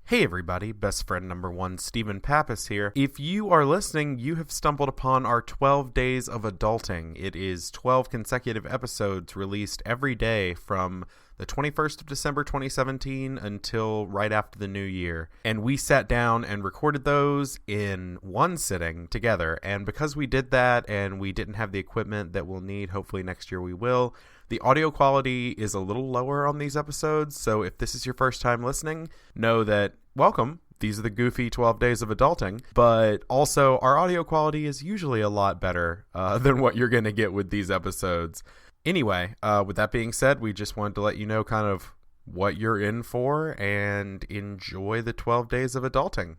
Hey everybody, best friend number one, Stephen Pappas here. If you are listening, you have stumbled upon our 12 Days of Adulting. It is 12 consecutive episodes released every day from the 21st of December 2017 until right after the new year. And we sat down and recorded those in one sitting together. And because we did that and we didn't have the equipment that we'll need, hopefully next year we will, the audio quality is a little lower on these episodes. So if this is your first time listening, know that welcome. These are the goofy 12 Days of Adulting, but also our audio quality is usually a lot better than what you're going to get with these episodes. Anyway, with that being said, we just wanted to let you know kind of what you're in for and enjoy the 12 Days of Adulting,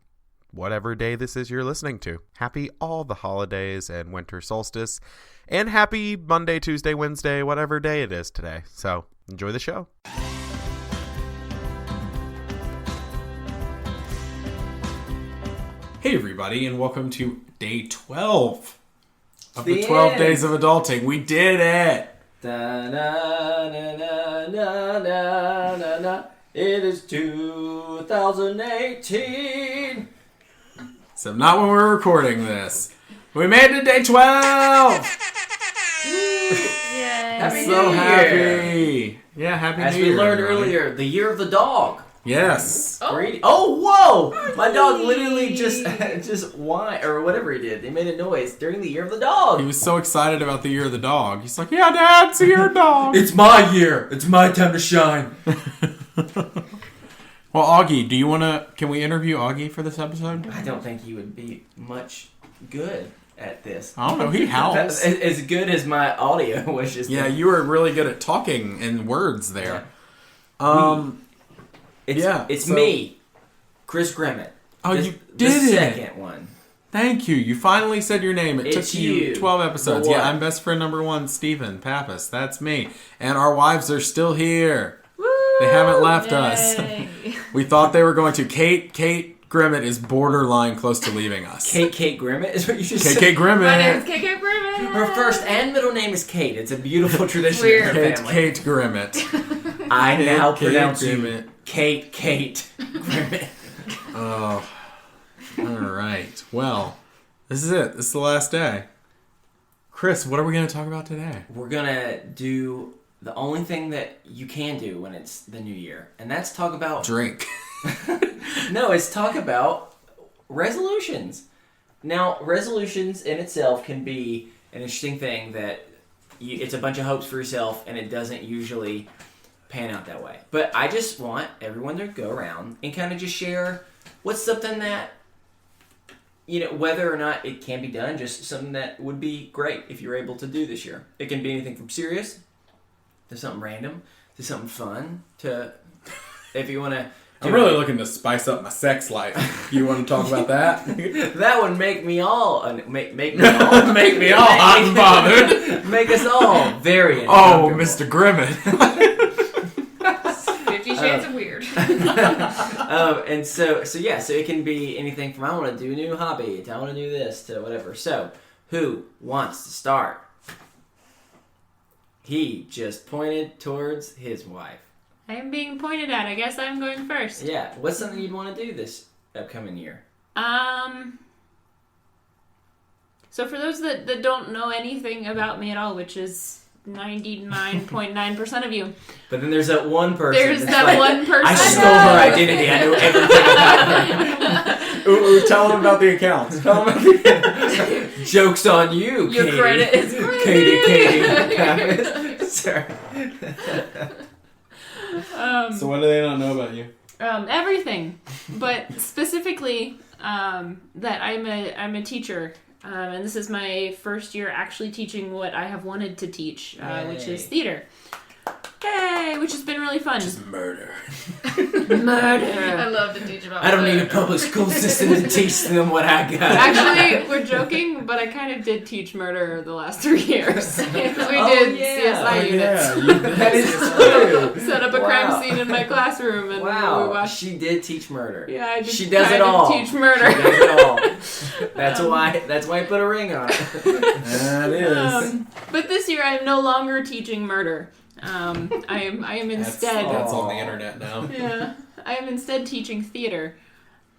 whatever day this is you're listening to. Happy all the holidays and winter solstice, and happy Monday, Tuesday, Wednesday, whatever day it is today. So enjoy the show. Hey everybody, and welcome to day 12 of the 12 Days of Adulting. We did it! Da, na, na, na, na, na, na, na. It is 2018. So not when we're recording this. We made it to day 12! Yay. Happy So New happy! Yeah, happy As New we Year, learned everybody. earlier, the year of the dog. Yes. Oh, whoa! My dog literally just whined, or whatever he did. He made a noise during the year of the dog. He was so excited about the year of the dog. He's like, yeah, Dad, it's the year of the dog. It's my year. It's my time to shine. Well, Augie, do you want to... Can we interview Augie for this episode? I don't think he would be much good at this. I don't know. He howls. As good as my audio was just... Yeah, you were really good at talking in words there. It's me, Chris Grimmett. Oh, you The did it. second one. Thank you. You finally said your name. It It's took you you. 12 episodes. The Yeah, what? I'm best friend number one, Stephen Pappas. That's me. And our wives are still here. Woo! They haven't left us. Yay. We thought they were going to. Kate Grimmett is borderline close to leaving us. Kate Grimmett is what you just said? KK Grimmett. My name's KK Grimmett. Her first and middle name is Kate. It's a beautiful tradition Weird. in her family. Kate Grimmett. I now Kate pronounce Grimmett. you Kate Grimmett. Oh. All right. Well, this is it. This is the last day. Chris, what are we going to talk about today? We're going to do the only thing that you can do when it's the new year, and that's talk about... Drink. No, it's talk about resolutions. Now, resolutions in itself can be an interesting thing that it's a bunch of hopes for yourself, and it doesn't usually pan out that way. But I just want everyone to go around and kind of just share what's something that, whether or not it can be done, just something that would be great if you're able to do this year. It can be anything from serious to something random to something fun to, if you want to... I'm really looking to spice up my sex life. You want to talk about that? That would make me all make me all Make me all hot and bothered. make us all very Oh, uncomfortable. Mr. Grimmett. 50 Shades of Weird. And so it can be anything from I want to do a new hobby to I want to do this to whatever. So who wants to start? He just pointed towards his wife. I am being pointed at. I guess I'm going first. Yeah, what's something you'd want to do this upcoming year? So for those that don't know anything about me at all, which is 99.9% of you. But then there's that one person. There's that's that like, one person. I stole her identity. I know everything about her. Ooh, tell them about the accounts. Tell them about the accounts. Joke's on you, Your Katie. credit is Katie. Sorry. So what do they not know about you? Everything, but specifically that I'm a teacher, and this is my first year actually teaching what I have wanted to teach, which is theater. Yay! Which has been really fun. Just murder. Murder. love to teach about I don't need a public school system to teach them what I got. Actually, we're joking, but I kind of did teach murder the last 3 years. We did CSI units. That is true. Set up a crime scene in my classroom, and we Wow, watched. she did teach murder. Yeah, I did. She does kind it all. of teach murder. She does it all. That's why I put a ring on it. That is. But this year, I'm no longer teaching murder. I am instead. That's on the internet now. Yeah, I am instead teaching theater.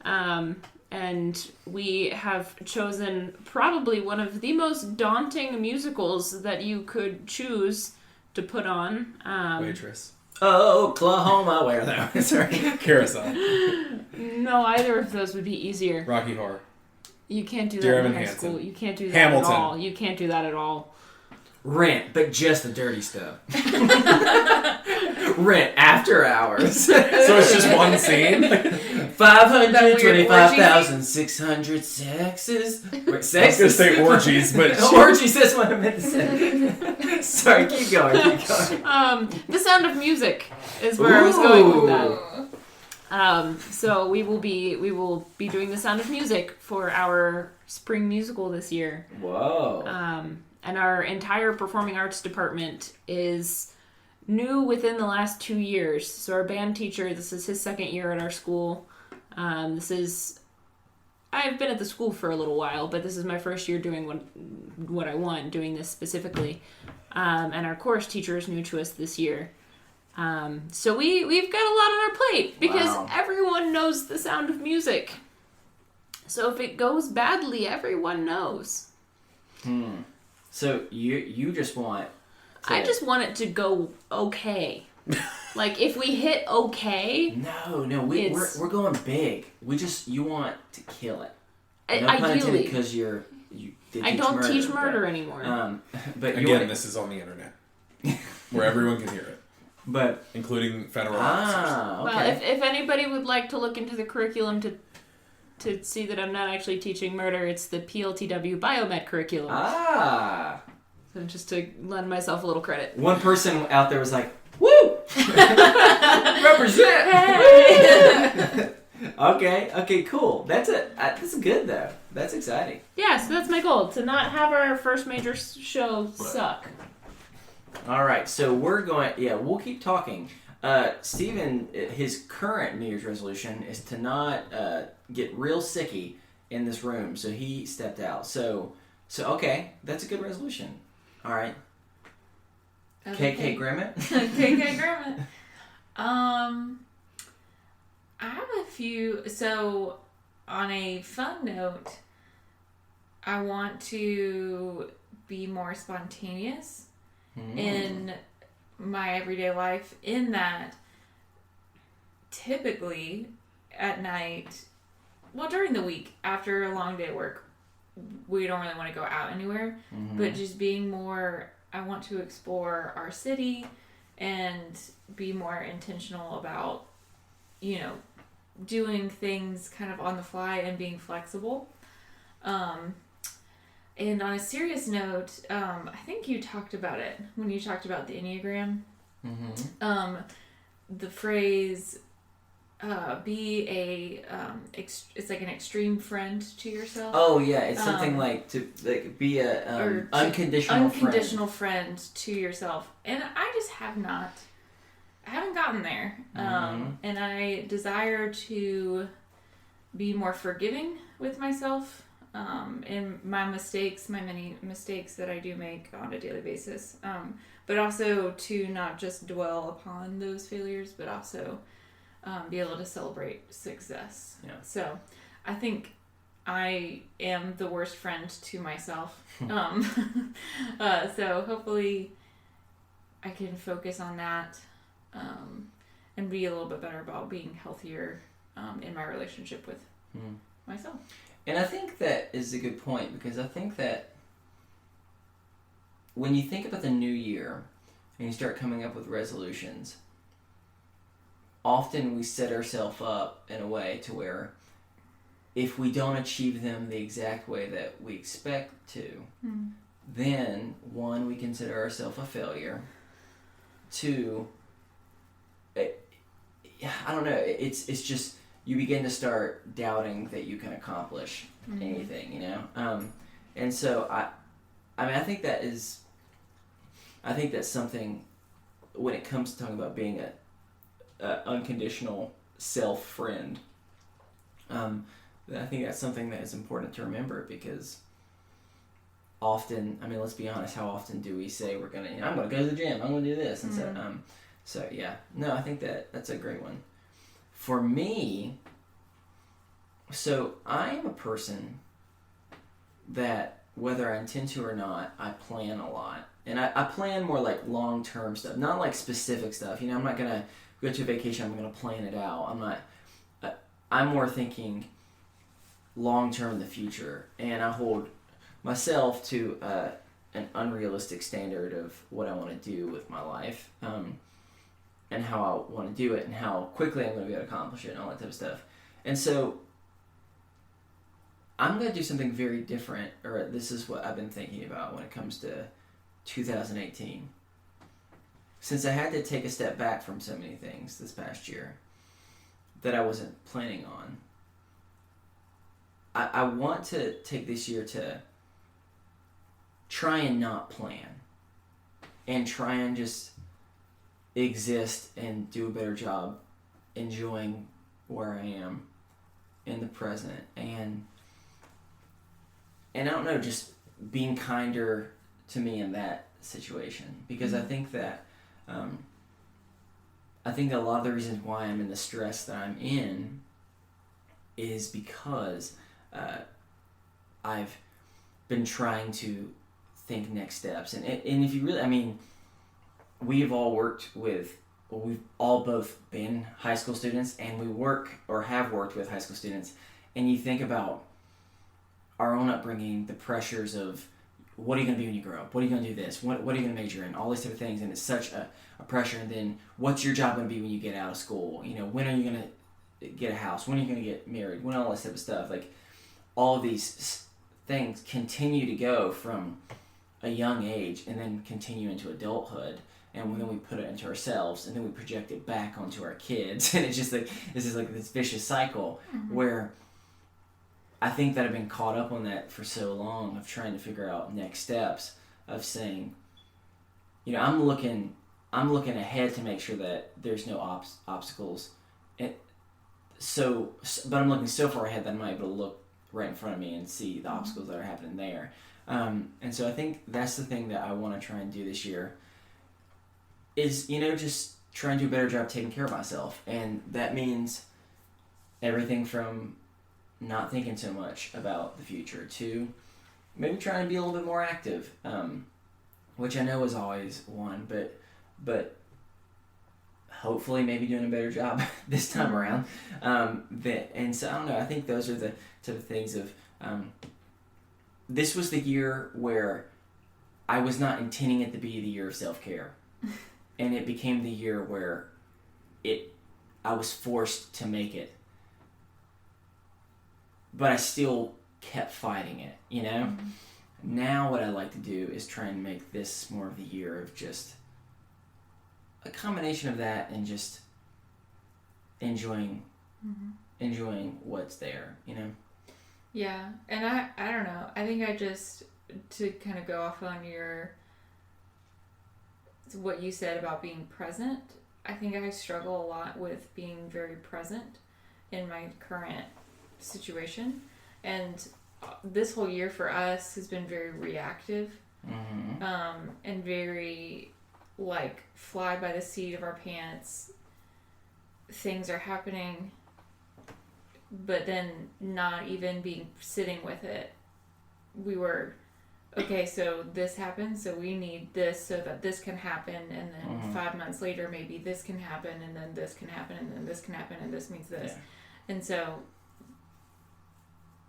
And we have chosen probably one of the most daunting musicals that you could choose to put on. Waitress. Oklahoma, where that? Sorry. Carousel. No, either of those would be easier. Rocky Horror. You can't do that Dear in Evan high Hansen. school. You can't do that Hamilton. at all. You can't do that at all. Rent, but just the dirty stuff. Rent after hours. So it's just one scene? 525,600 sexes. Wait, I was going to say orgies, but... Orgies, that's what I meant to say. Sorry, keep going. The Sound of Music is where I was going with that. So we will be doing The Sound of Music for our spring musical this year. Whoa. And our entire performing arts department is new within the last 2 years. So our band teacher, this is his second year at our school. I've been at the school for a little while, but this is my first year doing what I want, doing this specifically. And our chorus teacher is new to us this year. So we've got a lot on our plate because everyone knows The Sound of Music. So if it goes badly, everyone knows. So you just want... I just want it to go okay. Like, if we hit okay... No, we're going big. You want to kill it. No ideally. pun intended, because I don't teach murder anymore. But again, this is on the internet. Where everyone can hear it. But including federal officers. Okay. Well, if anybody would like to look into the curriculum to see that I'm not actually teaching murder, it's the PLTW Biomed curriculum. So just to lend myself a little credit. One person out there was like, "Woo! Represent!" Hey! Okay, cool. That's it. That's good though. That's exciting. Yeah, so that's my goal, to not have our first major show suck. All right, so we'll keep talking. Steven, his current New Year's resolution is to not get real sicky in this room, so he stepped out. So okay, that's a good resolution. All right. KK Grimmett? KK Grimmett. I have a few. So, on a fun note, I want to be more spontaneous in my everyday life, in that typically at night, well, during the week, after a long day at work, we don't really want to go out anywhere, but just being more, I want to explore our city and be more intentional about, doing things kind of on the fly and being flexible. And on a serious note, I think you talked about it when you talked about the Enneagram. The phrase, it's like an extreme friend to yourself. Oh yeah, it's something like to be a unconditional friend to yourself. And I just haven't gotten there. And I desire to be more forgiving with myself. And my many mistakes that I do make on a daily basis. But also to not just dwell upon those failures, but also be able to celebrate success. Yeah. So I think I am the worst friend to myself. So hopefully I can focus on that and be a little bit better about being healthier in my relationship with myself. And I think that is a good point, because I think that when you think about the new year and you start coming up with resolutions, often we set ourselves up in a way to where if we don't achieve them the exact way that we expect to, then one, we consider ourselves a failure. Two, I don't know, it's just you begin to start doubting that you can accomplish anything, and so I think that's something when it comes to talking about being a unconditional self friend. I think that's something that is important to remember, because often, I mean, let's be honest, how often do we say I'm going to go to the gym, I'm going to do this, and so yeah, no, I think that's a great one. For me, so I am a person that, whether I intend to or not, I plan a lot. And I plan more like long-term stuff, not like specific stuff. I'm not going to go to a vacation, I'm going to plan it out. I'm more thinking long-term in the future. And I hold myself to an unrealistic standard of what I want to do with my life. And how I want to do it, and how quickly I'm going to be able to accomplish it, and all that type of stuff. And so I'm going to do something very different, or this is what I've been thinking about when it comes to 2018. Since I had to take a step back from so many things this past year that I wasn't planning on, I want to take this year to try and not plan, and try and just exist and do a better job enjoying where I am in the present, and I don't know, just being kinder to me in that situation, because I think that a lot of the reasons why I'm in the stress that I'm in is because I've been trying to think next steps, and if you really, I mean, we've all we've all both been high school students, and we work or have worked with high school students, and you think about our own upbringing, the pressures of what are you going to be when you grow up? What are you going to do this? What are you going to major in? All these type of things, and it's such a pressure. And then what's your job going to be when you get out of school? When are you going to get a house? When are you going to get married? When all this type of stuff. Like, all of these things continue to go from a young age and then continue into adulthood. And then we put it into ourselves, and then we project it back onto our kids. And it's just like, this is like this vicious cycle where I think that I've been caught up on that for so long, of trying to figure out next steps, of saying, I'm looking ahead to make sure that there's no obstacles. But I'm looking so far ahead that I'm not able to look right in front of me and see the obstacles that are happening there. And so I think that's the thing that I want to try and do this year, is, just try and do a better job taking care of myself. And that means everything from not thinking so much about the future to maybe trying to be a little bit more active, which I know is always one, but hopefully maybe doing a better job this time around. And so I don't know, I think those are the type of things of, this was the year where I was not intending it to be the year of self-care. And it became the year where I was forced to make it. But I still kept fighting it, Now what I like to do is try and make this more of the year of just a combination of that and just enjoying what's there, Yeah, and I don't know. I think I just, to kind of go off on what you said about being present, I think I struggle a lot with being very present in my current situation. And this whole year for us has been very reactive, and very like fly by the seat of our pants. Things are happening, but then not even sitting with it. We were, okay, so this happened, so we need this so that this can happen, and then 5 months later maybe this can happen, and then this can happen, and then this can happen, and this means this. Yeah. And so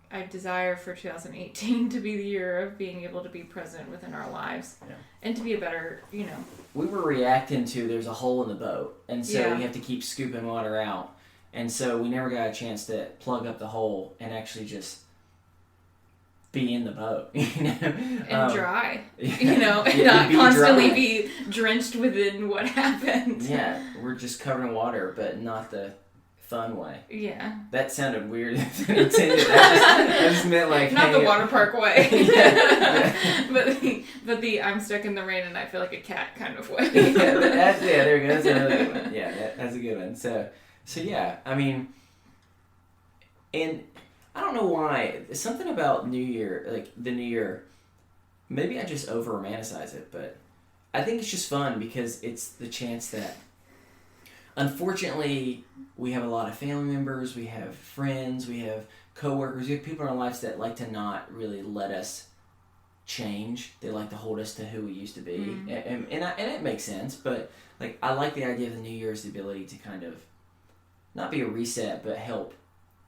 I desire for 2018 to be the year of being able to be present within our lives, and to be a better, We were reacting to there's a hole in the boat, and so we have to keep scooping water out. And so we never got a chance to plug up the hole and actually just be in the boat, and dry, and not constantly be drenched within what happened. Yeah, we're just covered in water, but not the fun way. Yeah. That sounded weird. I just meant like not the water park way. Yeah. But the I'm stuck in the rain and I feel like a cat kind of way. There you go. That's another good one. Yeah, that's a good one. So yeah, I mean, and I don't know why, something about New Year, like the New Year, maybe I just over romanticize it, but I think it's just fun because it's the chance that, unfortunately, we have a lot of family members, we have friends, we have coworkers, we have people in our lives that like to not really let us change. They like to hold us to who we used to be, and it makes sense. But like, I like the idea of the new year as the ability to kind of not be a reset, but help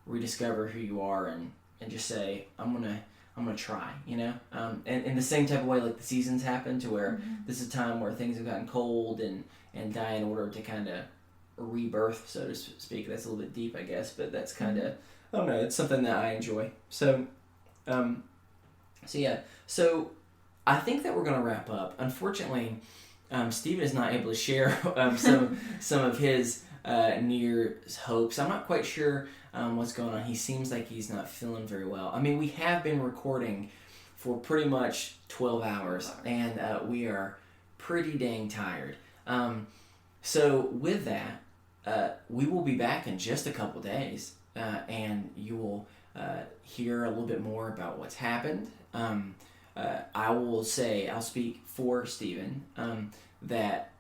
rediscover who you are and just say, I'm gonna try, you know. And in the same type of way, like the seasons happen to where this is a time where things have gotten cold and die in order to kind of rebirth, so to speak. That's a little bit deep, I guess, but that's kind of, I don't know, it's something that I enjoy. So yeah, so I think that we're going to wrap up. Unfortunately, Steven is not able to share some of his New Year's hopes. I'm not quite sure what's going on. He seems like he's not feeling very well. I mean, we have been recording for pretty much 12 hours, and we are pretty dang tired. So with that, we will be back in just a couple days, and you will hear a little bit more about what's happened. I'll speak for Steven, that,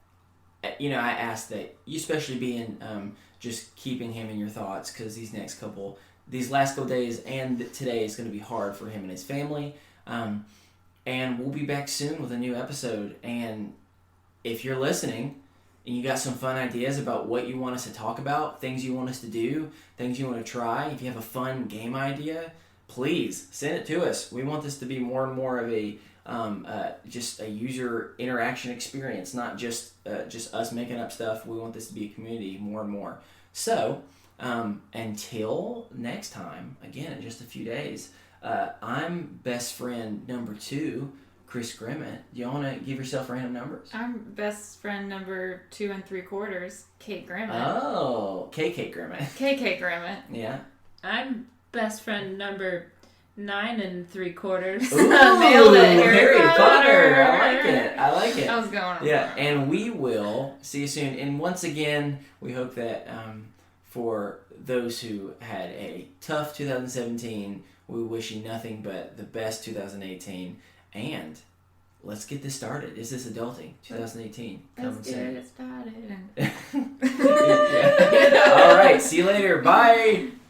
you know, I ask that you especially be in just keeping him in your thoughts, because these last couple days and today is going to be hard for him and his family. And we'll be back soon with a new episode. And if you're listening and you got some fun ideas about what you want us to talk about, things you want us to do, things you want to try, if you have a fun game idea, please send it to us. We want this to be more and more of a just a user interaction experience, not just us making up stuff. We want this to be a community more and more. So until next time, again in just a few days, I'm best friend number 2, Chris Grimmett. Do you want to give yourself random numbers? I'm best friend number 2 3/4, Kate Grimmett. Oh, KK Grimmett. KK Grimmett. Yeah. I'm best friend number 9 3/4. Ooh, Nailed it. Harry Potter. I like it. I was going on. Yeah, and we will see you soon. And once again, we hope that for those who had a tough 2017, we wish you nothing but the best 2018. And let's get this started. Is this adulting 2018? Let's get it started. Yeah. All right. See you later. Bye.